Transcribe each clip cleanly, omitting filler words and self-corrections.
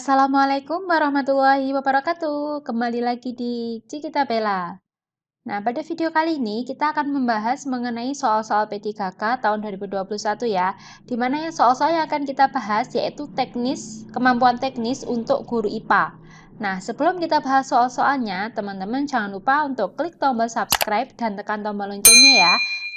Assalamualaikum warahmatullahi wabarakatuh. Kembali lagi di Cikita Bella. Nah, pada video kali ini kita akan membahas mengenai soal-soal P3K tahun 2021 ya. Dimana soal-soal yang akan kita bahas yaitu kemampuan teknis untuk guru IPA. Nah, sebelum kita bahas soal-soalnya, teman-teman jangan lupa untuk klik tombol subscribe dan tekan tombol loncengnya ya.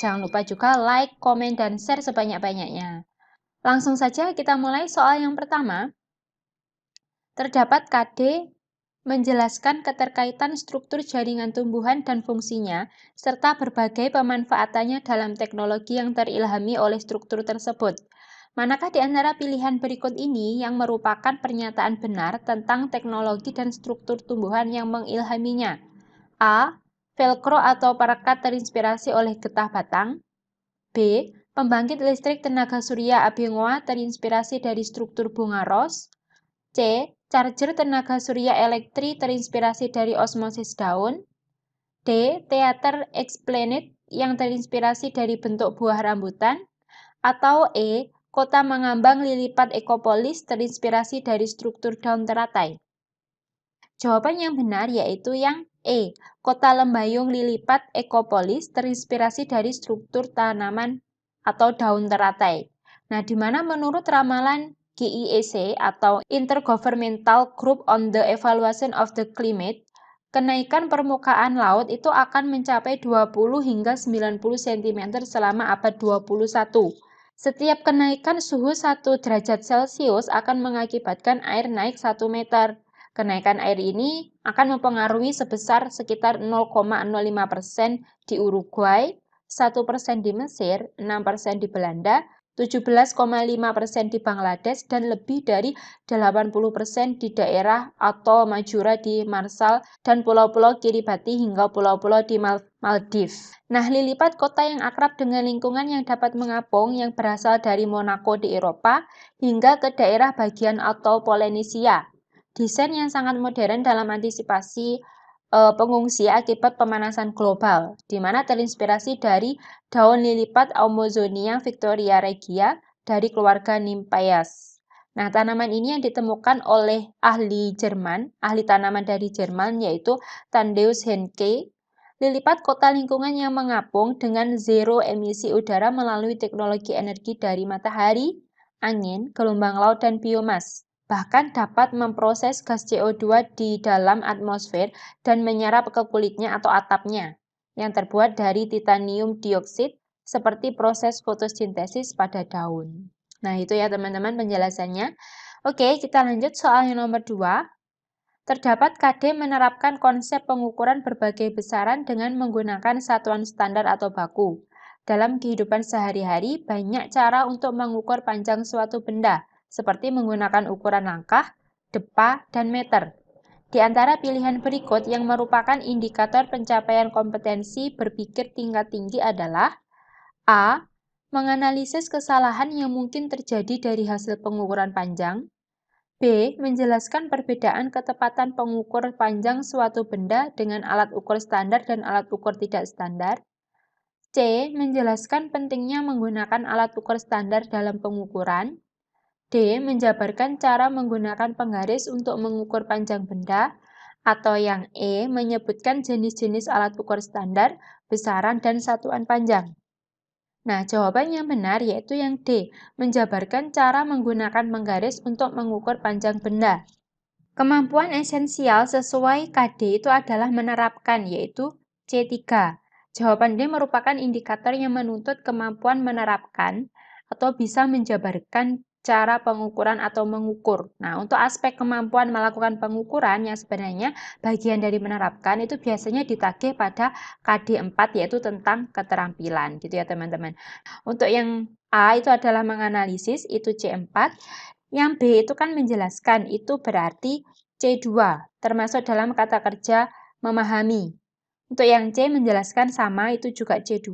Jangan lupa juga like, komen, dan share sebanyak-banyaknya. Langsung saja kita mulai soal yang pertama. Terdapat KD menjelaskan keterkaitan struktur jaringan tumbuhan dan fungsinya, serta berbagai pemanfaatannya dalam teknologi yang terilhami oleh struktur tersebut. Manakah di antara pilihan berikut ini yang merupakan pernyataan benar tentang teknologi dan struktur tumbuhan yang mengilhaminya? A. Velcro atau perekat terinspirasi oleh getah batang. B. Pembangkit listrik tenaga surya Abingoa terinspirasi dari struktur bunga ros. C. Charger tenaga surya elektri terinspirasi dari osmosis daun. D. Theater Explained yang terinspirasi dari bentuk buah rambutan. Atau E. Kota mengambang lilipat Ekopolis terinspirasi dari struktur daun teratai. Jawaban yang benar yaitu yang E. Kota lembayung lilipat Ekopolis terinspirasi dari struktur tanaman atau daun teratai. Nah, di mana menurut ramalan GIEC atau Intergovernmental Group on the Evaluation of the Climate, kenaikan permukaan laut itu akan mencapai 20 hingga 90 cm selama abad 21. Setiap kenaikan suhu 1 derajat Celcius akan mengakibatkan air naik 1 meter. Kenaikan air ini akan mempengaruhi sebesar sekitar 0,05% di Uruguay, 1% di Mesir, 6% di Belanda, 17,5% di Bangladesh, dan lebih dari 80% di daerah atol Majura di Marshall dan pulau-pulau Kiribati hingga pulau-pulau di Maldives. Nah, lilipat kota yang akrab dengan lingkungan yang dapat mengapung yang berasal dari Monaco di Eropa hingga ke daerah bagian atol Polynesia. Desain yang sangat modern dalam antisipasi pengungsi akibat pemanasan global, di mana terinspirasi dari daun lilipat Aumozonia victoria regia dari keluarga Nymphaeas. Nah, tanaman ini yang ditemukan oleh ahli tanaman dari Jerman, yaitu Thaddeus Henke. Lilipat kota lingkungan yang mengapung dengan zero emisi udara melalui teknologi energi dari matahari, angin, gelombang laut, dan biomas. Bahkan dapat memproses gas CO2 di dalam atmosfer dan menyerap ke kulitnya atau atapnya, yang terbuat dari titanium dioksida seperti proses fotosintesis pada daun. Nah, itu ya teman-teman penjelasannya. Oke, kita lanjut soal yang nomor 2. Terdapat KD menerapkan konsep pengukuran berbagai besaran dengan menggunakan satuan standar atau baku. Dalam kehidupan sehari-hari, banyak cara untuk mengukur panjang suatu benda, seperti menggunakan ukuran langkah, depa, dan meter. Di antara pilihan berikut yang merupakan indikator pencapaian kompetensi berpikir tingkat tinggi adalah A. Menganalisis kesalahan yang mungkin terjadi dari hasil pengukuran panjang. B. Menjelaskan perbedaan ketepatan pengukur panjang suatu benda dengan alat ukur standar dan alat ukur tidak standar. C. Menjelaskan pentingnya menggunakan alat ukur standar dalam pengukuran. D. Menjabarkan cara menggunakan penggaris untuk mengukur panjang benda. Atau yang E. Menyebutkan jenis-jenis alat ukur standar, besaran, dan satuan panjang. Nah, jawaban yang benar yaitu yang D. Menjabarkan cara menggunakan penggaris untuk mengukur panjang benda. Kemampuan esensial sesuai KD itu adalah menerapkan, yaitu C3. Jawaban D merupakan indikator yang menuntut kemampuan menerapkan atau bisa menjabarkan cara pengukuran atau mengukur. Nah, untuk aspek kemampuan melakukan pengukuran yang sebenarnya bagian dari menerapkan itu biasanya ditagih pada KD 4 yaitu tentang keterampilan gitu ya teman-teman. Untuk yang A itu adalah menganalisis, itu C4. Yang B itu kan menjelaskan, itu berarti C2, termasuk dalam kata kerja memahami. Untuk yang C menjelaskan sama, itu juga C2.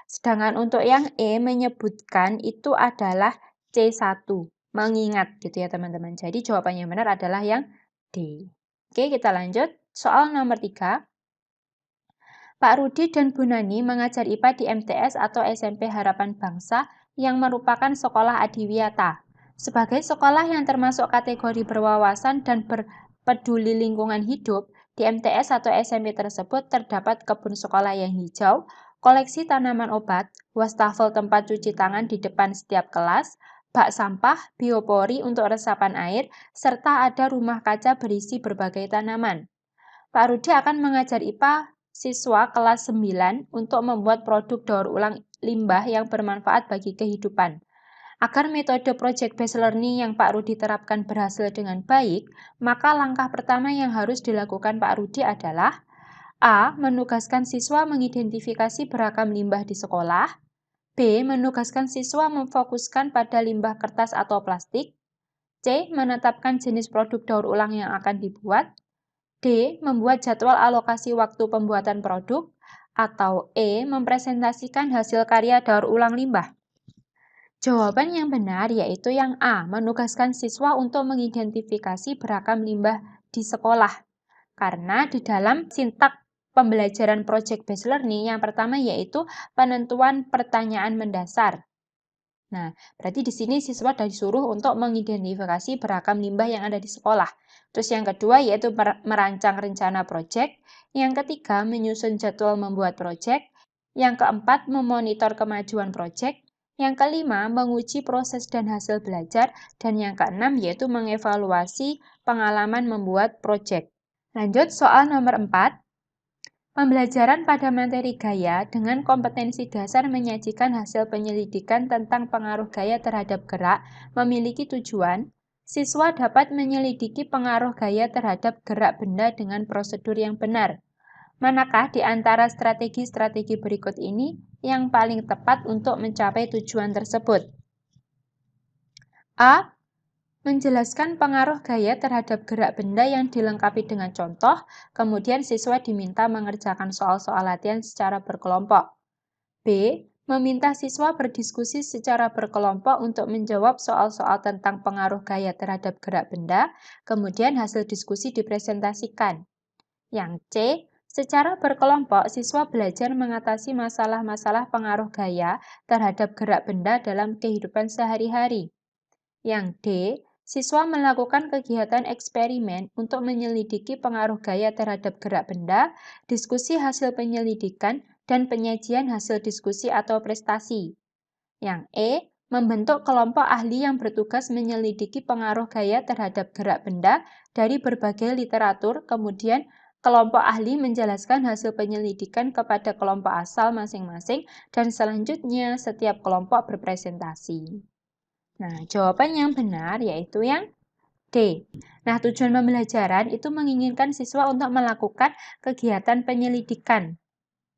Sedangkan untuk yang E menyebutkan itu adalah C1, mengingat gitu ya teman-teman. Jadi jawaban yang benar adalah yang D. Oke, kita lanjut. Soal nomor 3. Pak Rudi dan Bu Nani mengajar IPA di MTS atau SMP Harapan Bangsa yang merupakan sekolah adiwiyata. Sebagai sekolah yang termasuk kategori berwawasan dan berpeduli lingkungan hidup, di MTS atau SMP tersebut terdapat kebun sekolah yang hijau, koleksi tanaman obat, wastafel tempat cuci tangan di depan setiap kelas, bak sampah, biopori untuk resapan air, serta ada rumah kaca berisi berbagai tanaman. Pak Rudi akan mengajar IPA siswa kelas 9 untuk membuat produk daur ulang limbah yang bermanfaat bagi kehidupan. Agar metode project-based learning yang Pak Rudi terapkan berhasil dengan baik, maka langkah pertama yang harus dilakukan Pak Rudi adalah A. Menugaskan siswa mengidentifikasi beragam limbah di sekolah. B. Menugaskan siswa memfokuskan pada limbah kertas atau plastik. C. Menetapkan jenis produk daur ulang yang akan dibuat. D. Membuat jadwal alokasi waktu pembuatan produk. Atau E. Mempresentasikan hasil karya daur ulang limbah. Jawaban yang benar yaitu yang A, menugaskan siswa untuk mengidentifikasi beragam limbah di sekolah. Karena di dalam sintak pembelajaran project-based learning yang pertama yaitu penentuan pertanyaan mendasar. Nah, berarti di sini siswa disuruh untuk mengidentifikasi beragam limbah yang ada di sekolah. Terus yang kedua yaitu merancang rencana project. Yang ketiga, menyusun jadwal membuat project. Yang keempat, memonitor kemajuan project. Yang kelima, menguji proses dan hasil belajar. Dan yang keenam, yaitu mengevaluasi pengalaman membuat project. Lanjut, soal nomor 4. Pembelajaran pada materi gaya dengan kompetensi dasar menyajikan hasil penyelidikan tentang pengaruh gaya terhadap gerak memiliki tujuan. Siswa dapat menyelidiki pengaruh gaya terhadap gerak benda dengan prosedur yang benar. Manakah di antara strategi-strategi berikut ini yang paling tepat untuk mencapai tujuan tersebut? A. Menjelaskan pengaruh gaya terhadap gerak benda yang dilengkapi dengan contoh, kemudian siswa diminta mengerjakan soal-soal latihan secara berkelompok. B. Meminta siswa berdiskusi secara berkelompok untuk menjawab soal-soal tentang pengaruh gaya terhadap gerak benda, kemudian hasil diskusi dipresentasikan. Yang C. Secara berkelompok, siswa belajar mengatasi masalah-masalah pengaruh gaya terhadap gerak benda dalam kehidupan sehari-hari. Yang D. Siswa melakukan kegiatan eksperimen untuk menyelidiki pengaruh gaya terhadap gerak benda, diskusi hasil penyelidikan, dan penyajian hasil diskusi atau prestasi. Yang E. Membentuk kelompok ahli yang bertugas menyelidiki pengaruh gaya terhadap gerak benda dari berbagai literatur, kemudian kelompok ahli menjelaskan hasil penyelidikan kepada kelompok asal masing-masing, dan selanjutnya setiap kelompok berpresentasi. Nah, jawaban yang benar yaitu yang D. Nah, tujuan pembelajaran itu menginginkan siswa untuk melakukan kegiatan penyelidikan.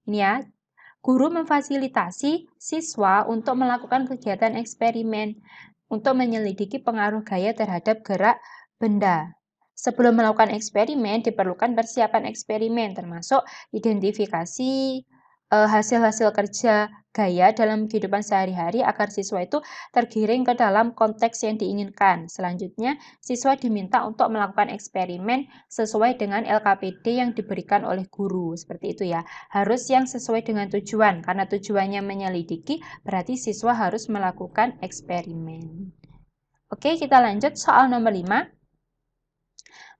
Ini ya, guru memfasilitasi siswa untuk melakukan kegiatan eksperimen untuk menyelidiki pengaruh gaya terhadap gerak benda. Sebelum melakukan eksperimen, diperlukan persiapan eksperimen, termasuk identifikasi hasil-hasil kerja gaya dalam kehidupan sehari-hari agar siswa itu tergiring ke dalam konteks yang diinginkan. Selanjutnya, siswa diminta untuk melakukan eksperimen sesuai dengan LKPD yang diberikan oleh guru. Seperti itu ya. Harus yang sesuai dengan tujuan. Karena tujuannya menyelidiki, berarti siswa harus melakukan eksperimen. Oke, kita lanjut soal nomor 5.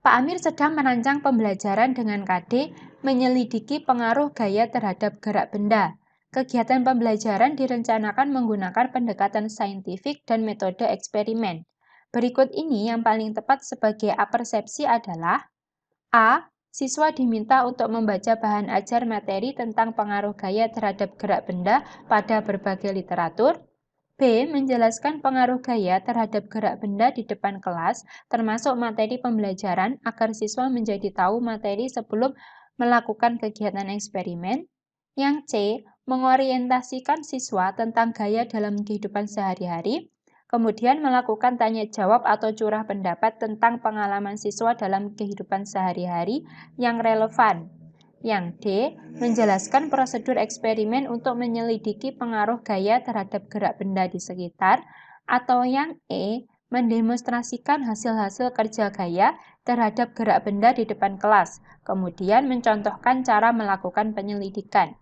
Pak Amir sedang merancang pembelajaran dengan KD menyelidiki pengaruh gaya terhadap gerak benda. Kegiatan pembelajaran direncanakan menggunakan pendekatan saintifik dan metode eksperimen. Berikut ini yang paling tepat sebagai apersepsi adalah A. Siswa diminta untuk membaca bahan ajar materi tentang pengaruh gaya terhadap gerak benda pada berbagai literatur. B. Menjelaskan pengaruh gaya terhadap gerak benda di depan kelas, termasuk materi pembelajaran, agar siswa menjadi tahu materi sebelum melakukan kegiatan eksperimen. Yang C. Mengorientasikan siswa tentang gaya dalam kehidupan sehari-hari, kemudian melakukan tanya jawab atau curah pendapat tentang pengalaman siswa dalam kehidupan sehari-hari yang relevan. Yang D. Menjelaskan prosedur eksperimen untuk menyelidiki pengaruh gaya terhadap gerak benda di sekitar. Atau yang E. Mendemonstrasikan hasil-hasil kerja gaya terhadap gerak benda di depan kelas, kemudian mencontohkan cara melakukan penyelidikan.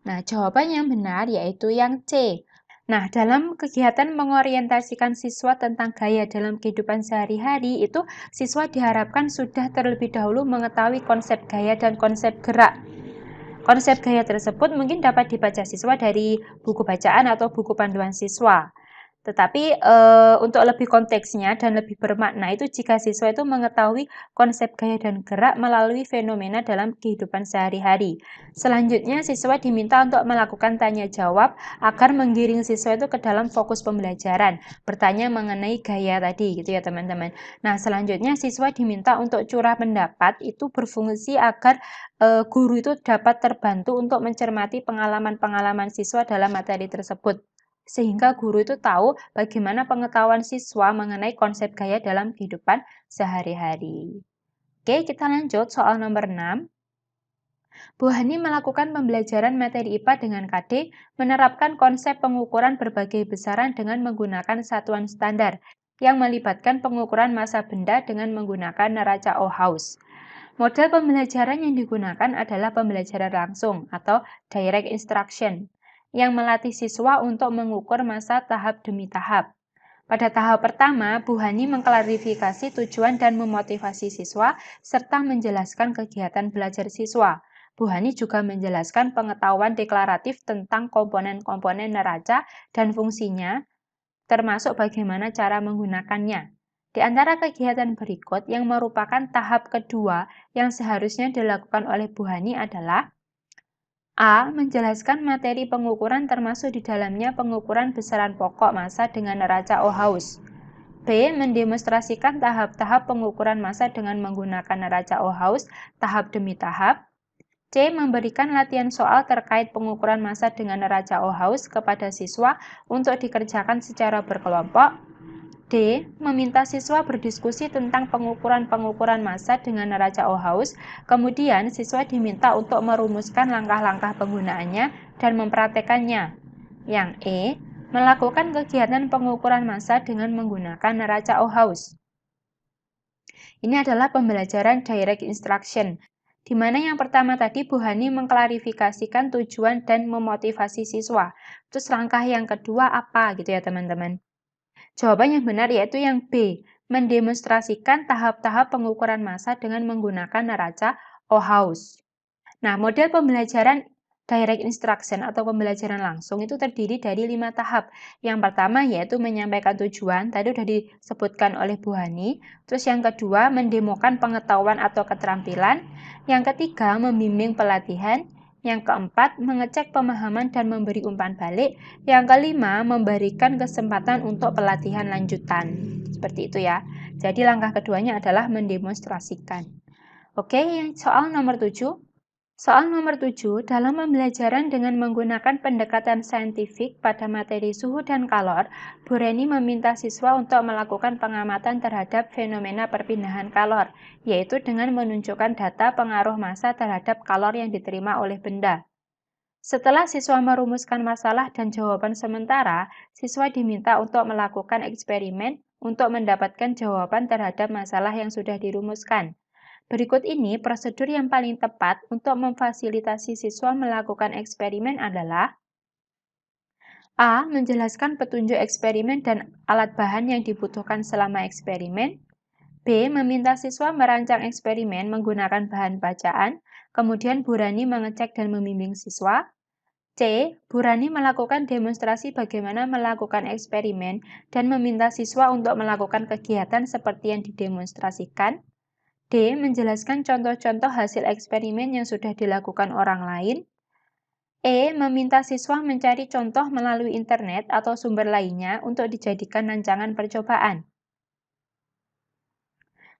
Nah, jawaban yang benar yaitu yang C. Nah, dalam kegiatan mengorientasikan siswa tentang gaya dalam kehidupan sehari-hari, itu siswa diharapkan sudah terlebih dahulu mengetahui konsep gaya dan konsep gerak. Konsep gaya tersebut mungkin dapat dibaca siswa dari buku bacaan atau buku panduan siswa. Tetapi untuk lebih konteksnya dan lebih bermakna itu jika siswa itu mengetahui konsep gaya dan gerak melalui fenomena dalam kehidupan sehari-hari. Selanjutnya siswa diminta untuk melakukan tanya jawab agar menggiring siswa itu ke dalam fokus pembelajaran, bertanya mengenai gaya tadi gitu ya teman-teman. Nah, selanjutnya siswa diminta untuk curah pendapat itu berfungsi agar guru itu dapat terbantu untuk mencermati pengalaman-pengalaman siswa dalam materi tersebut. Sehingga guru itu tahu bagaimana pengetahuan siswa mengenai konsep gaya dalam kehidupan sehari-hari. Oke, kita lanjut soal nomor 6. Bu Hani melakukan pembelajaran materi IPA dengan KD, menerapkan konsep pengukuran berbagai besaran dengan menggunakan satuan standar, yang melibatkan pengukuran massa benda dengan menggunakan neraca Ohaus. Model pembelajaran yang digunakan adalah pembelajaran langsung atau direct instruction, yang melatih siswa untuk mengukur massa tahap demi tahap. Pada tahap pertama, Bu Hani mengklarifikasi tujuan dan memotivasi siswa, serta menjelaskan kegiatan belajar siswa. Bu Hani juga menjelaskan pengetahuan deklaratif tentang komponen-komponen neraca dan fungsinya, termasuk bagaimana cara menggunakannya. Di antara kegiatan berikut yang merupakan tahap kedua yang seharusnya dilakukan oleh Bu Hani adalah A. Menjelaskan materi pengukuran termasuk di dalamnya pengukuran besaran pokok massa dengan neraca Ohaus. B. Mendemonstrasikan tahap-tahap pengukuran massa dengan menggunakan neraca Ohaus tahap demi tahap. C. Memberikan latihan soal terkait pengukuran massa dengan neraca Ohaus kepada siswa untuk dikerjakan secara berkelompok. D. Meminta siswa berdiskusi tentang pengukuran-pengukuran massa dengan neraca Ohaus, kemudian siswa diminta untuk merumuskan langkah-langkah penggunaannya dan mempraktekannya. Yang E. Melakukan kegiatan pengukuran massa dengan menggunakan neraca Ohaus. Ini adalah pembelajaran direct instruction, di mana yang pertama tadi Bu Hani mengklarifikasikan tujuan dan memotivasi siswa. Terus langkah yang kedua apa gitu ya teman-teman? Jawaban yang benar yaitu yang B, mendemonstrasikan tahap-tahap pengukuran massa dengan menggunakan neraca Ohaus. Nah, model pembelajaran direct instruction atau pembelajaran langsung itu terdiri dari 5 tahap. Yang pertama yaitu menyampaikan tujuan, tadi sudah disebutkan oleh Bu Hani. Terus yang kedua, mendemokan pengetahuan atau keterampilan. Yang ketiga, membimbing pelatihan. Yang keempat, mengecek pemahaman dan memberi umpan balik. Yang kelima, memberikan kesempatan untuk pelatihan lanjutan. Seperti itu ya. Jadi langkah keduanya adalah mendemonstrasikan. Oke, soal nomor 7. Soal nomor 7, dalam pembelajaran dengan menggunakan pendekatan saintifik pada materi suhu dan kalor, Bu Reni meminta siswa untuk melakukan pengamatan terhadap fenomena perpindahan kalor, yaitu dengan menunjukkan data pengaruh massa terhadap kalor yang diterima oleh benda. Setelah siswa merumuskan masalah dan jawaban sementara, siswa diminta untuk melakukan eksperimen untuk mendapatkan jawaban terhadap masalah yang sudah dirumuskan. Berikut ini prosedur yang paling tepat untuk memfasilitasi siswa melakukan eksperimen adalah A. Menjelaskan petunjuk eksperimen dan alat bahan yang dibutuhkan selama eksperimen. B. Meminta siswa merancang eksperimen menggunakan bahan bacaan, kemudian Bu Rani mengecek dan membimbing siswa. C. Bu Rani melakukan demonstrasi bagaimana melakukan eksperimen dan meminta siswa untuk melakukan kegiatan seperti yang didemonstrasikan. D. Menjelaskan contoh-contoh hasil eksperimen yang sudah dilakukan orang lain. E. Meminta siswa mencari contoh melalui internet atau sumber lainnya untuk dijadikan rancangan percobaan.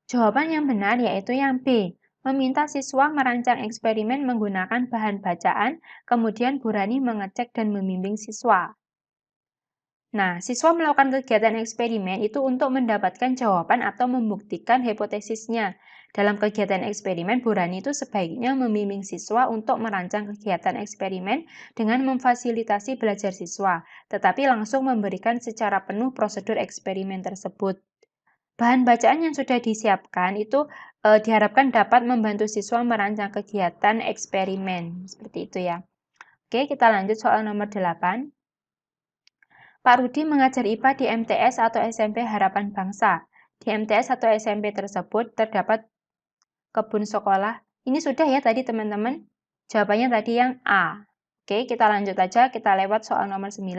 Jawaban yang benar yaitu yang B. Meminta siswa merancang eksperimen menggunakan bahan bacaan, kemudian Bu Rani mengecek dan membimbing siswa. Nah, siswa melakukan kegiatan eksperimen itu untuk mendapatkan jawaban atau membuktikan hipotesisnya. Dalam kegiatan eksperimen, Bu Rani itu sebaiknya membimbing siswa untuk merancang kegiatan eksperimen dengan memfasilitasi belajar siswa, tetapi langsung memberikan secara penuh prosedur eksperimen tersebut. Bahan bacaan yang sudah disiapkan itu diharapkan dapat membantu siswa merancang kegiatan eksperimen. Seperti itu ya. Oke, kita lanjut soal nomor 8. Pak Rudi mengajar IPA di MTS atau SMP Harapan Bangsa. Di MTS atau SMP tersebut terdapat kebun sekolah. Ini sudah ya tadi teman-teman. Jawabannya tadi yang A. Oke, kita lanjut aja. Kita lewat soal nomor 9.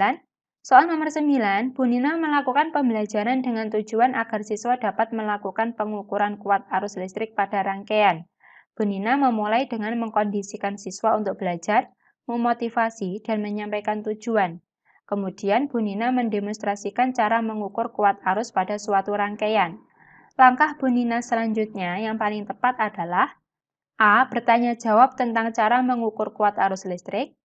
Soal nomor 9, Bu Nina melakukan pembelajaran dengan tujuan agar siswa dapat melakukan pengukuran kuat arus listrik pada rangkaian. Bu Nina memulai dengan mengkondisikan siswa untuk belajar, memotivasi, dan menyampaikan tujuan. Kemudian Bu Nina mendemonstrasikan cara mengukur kuat arus pada suatu rangkaian. Langkah Bu Nina selanjutnya yang paling tepat adalah A. Bertanya jawab tentang cara mengukur kuat arus listrik.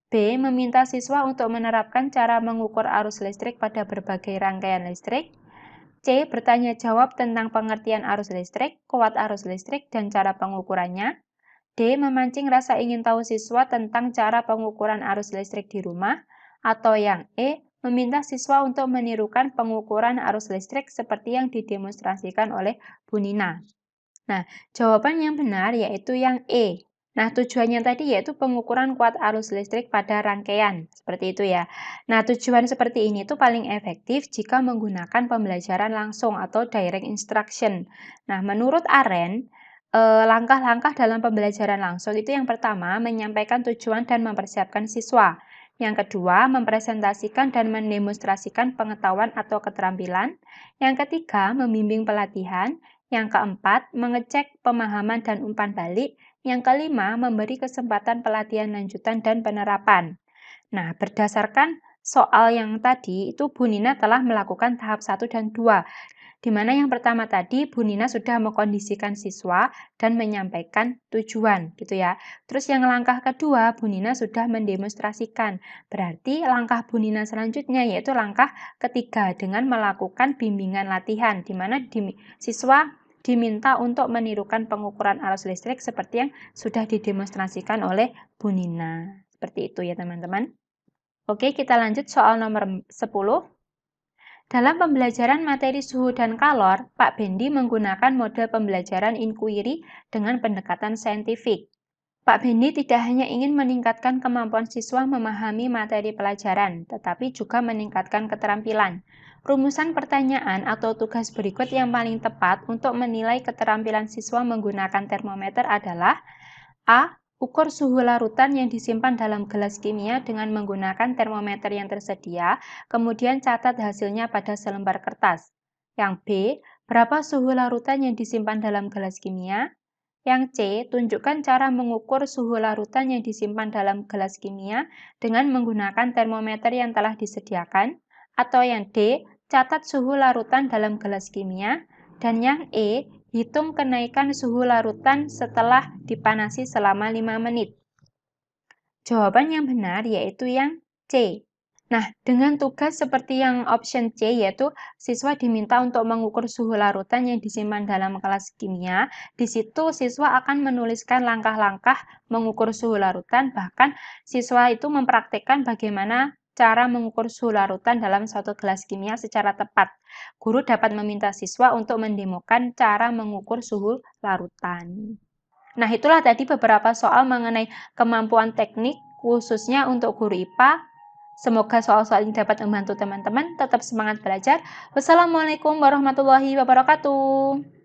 B. Meminta siswa untuk menerapkan cara mengukur arus listrik pada berbagai rangkaian listrik. C. Bertanya jawab tentang pengertian arus listrik, kuat arus listrik, dan cara pengukurannya. D. Memancing rasa ingin tahu siswa tentang cara pengukuran arus listrik di rumah. Atau yang E. Meminta siswa untuk menirukan pengukuran arus listrik seperti yang didemonstrasikan oleh Bu Nina. Nah, jawaban yang benar yaitu yang E. Nah, tujuannya tadi yaitu pengukuran kuat arus listrik pada rangkaian. Seperti itu ya. Nah, tujuan seperti ini tuh paling efektif jika menggunakan pembelajaran langsung atau direct instruction. Nah, menurut Aren, langkah-langkah dalam pembelajaran langsung itu yang pertama, menyampaikan tujuan dan mempersiapkan siswa. Yang kedua, mempresentasikan dan mendemonstrasikan pengetahuan atau keterampilan. Yang ketiga, membimbing pelatihan. Yang keempat, mengecek pemahaman dan umpan balik. Yang kelima, memberi kesempatan pelatihan lanjutan dan penerapan. Nah, berdasarkan soal yang tadi, itu Bu Nina telah melakukan tahap 1 dan 2. Di mana yang pertama tadi Bu Nina sudah mengkondisikan siswa dan menyampaikan tujuan gitu ya. Terus yang langkah kedua Bu Nina sudah mendemonstrasikan. Berarti langkah Bu Nina selanjutnya yaitu langkah ketiga dengan melakukan bimbingan latihan di mana siswa diminta untuk menirukan pengukuran arus listrik seperti yang sudah didemonstrasikan oleh Bu Nina. Seperti itu ya teman-teman. Oke, kita lanjut soal nomor 10. Dalam pembelajaran materi suhu dan kalor, Pak Bendi menggunakan model pembelajaran inquiry dengan pendekatan saintifik. Pak Bendi tidak hanya ingin meningkatkan kemampuan siswa memahami materi pelajaran, tetapi juga meningkatkan keterampilan. Rumusan pertanyaan atau tugas berikut yang paling tepat untuk menilai keterampilan siswa menggunakan termometer adalah A. Ukur suhu larutan yang disimpan dalam gelas kimia dengan menggunakan termometer yang tersedia, kemudian catat hasilnya pada selembar kertas. Yang B. Berapa suhu larutan yang disimpan dalam gelas kimia? Yang C. Tunjukkan cara mengukur suhu larutan yang disimpan dalam gelas kimia dengan menggunakan termometer yang telah disediakan. Atau yang D. Catat suhu larutan dalam gelas kimia. Dan yang E. Hitung kenaikan suhu larutan setelah dipanasi selama 5 menit. Jawaban yang benar yaitu yang C. Nah, dengan tugas seperti yang option C, yaitu siswa diminta untuk mengukur suhu larutan yang disimpan dalam kelas kimia, di situ siswa akan menuliskan langkah-langkah mengukur suhu larutan, bahkan siswa itu mempraktikkan bagaimana cara mengukur suhu larutan dalam suatu gelas kimia secara tepat. Guru dapat meminta siswa untuk mendemokan cara mengukur suhu larutan. Nah, itulah tadi beberapa soal mengenai kemampuan teknik, khususnya untuk guru IPA. Semoga soal-soal ini dapat membantu teman-teman. Tetap semangat belajar. Wassalamualaikum warahmatullahi wabarakatuh.